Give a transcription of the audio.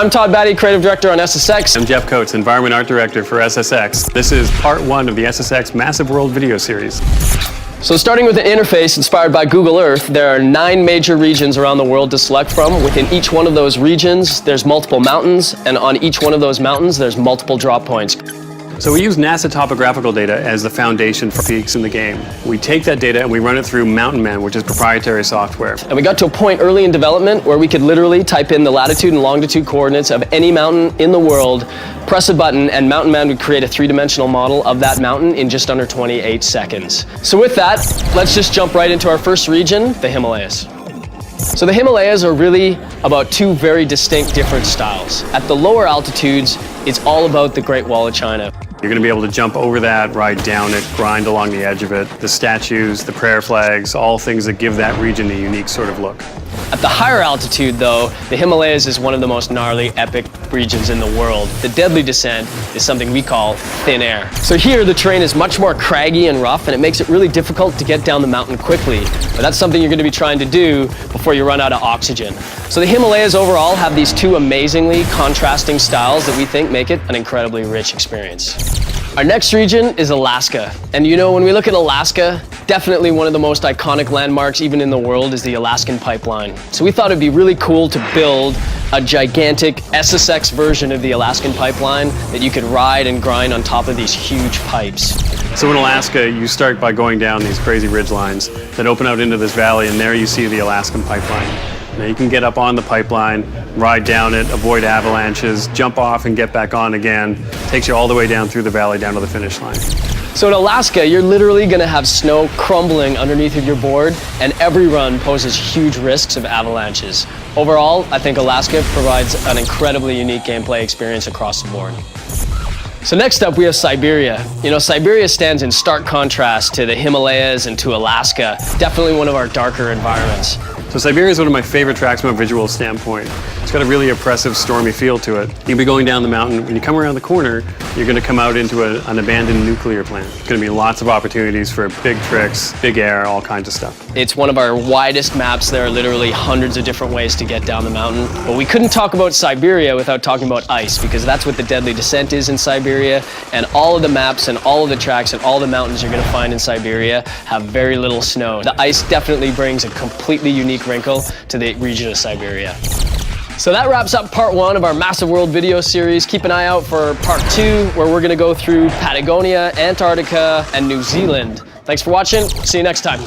I'm Todd Batty, Creative Director on SSX. I'm Jeff Coates, Environment Art Director for SSX. This is part 1 of the SSX Massive World video series. So starting with an interface inspired by Google Earth, there are 9 major regions around the world to select from. Within each one of those regions, there's multiple mountains, and on each one of those mountains, there's multiple drop points. So we use NASA topographical data as the foundation for peaks in the game. We take that data and we run it through Mountain Man, which is proprietary software. And we got to a point early in development where we could literally type in the latitude and longitude coordinates of any mountain in the world, press a button, and Mountain Man would create a 3-dimensional model of that mountain in just under 28 seconds. So with that, let's just jump right into our first region, the Himalayas. So the Himalayas are really about 2 very distinct different styles. At the lower altitudes, it's all about the Great Wall of China. You're going to be able to jump over that, ride down it, grind along the edge of it. The statues, the prayer flags, all things that give that region a unique sort of look. At the higher altitude, though, the Himalayas is one of the most gnarly, epic regions in the world. The deadly descent is something we call thin air. So here, the terrain is much more craggy and rough, and it makes it really difficult to get down the mountain quickly. But that's something you're going to be trying to do before you run out of oxygen. So the Himalayas overall have these 2 amazingly contrasting styles that we think make it an incredibly rich experience. Our next region is Alaska. And you know, when we look at Alaska, definitely one of the most iconic landmarks even in the world is the Alaskan Pipeline. So we thought it'd be really cool to build a gigantic SSX version of the Alaskan Pipeline that you could ride and grind on top of these huge pipes. So in Alaska, you start by going down these crazy ridge lines that open out into this valley, and there you see the Alaskan Pipeline. Now you can get up on the pipeline, ride down it, avoid avalanches, jump off and get back on again. Takes you all the way down through the valley down to the finish line. So in Alaska, you're literally going to have snow crumbling underneath of your board, and every run poses huge risks of avalanches. Overall, I think Alaska provides an incredibly unique gameplay experience across the board. So next up, we have Siberia. You know, Siberia stands in stark contrast to the Himalayas and to Alaska. Definitely one of our darker environments. So Siberia is one of my favorite tracks from a visual standpoint. It's got a really oppressive, stormy feel to it. You'll be going down the mountain. When you come around the corner, you're going to come out into an abandoned nuclear plant. There's going to be lots of opportunities for big tricks, big air, all kinds of stuff. It's one of our widest maps. There are literally hundreds of different ways to get down the mountain. But we couldn't talk about Siberia without talking about ice, because that's what the deadly descent is in Siberia. And all of the maps and all of the tracks and all the mountains you're going to find in Siberia have very little snow. The ice definitely brings a completely unique wrinkle to the region of Siberia. So that wraps up part 1 of our Massive World video series. Keep an eye out for part 2, where we're going to go through Patagonia, Antarctica, and New Zealand. Thanks for watching. See you next time.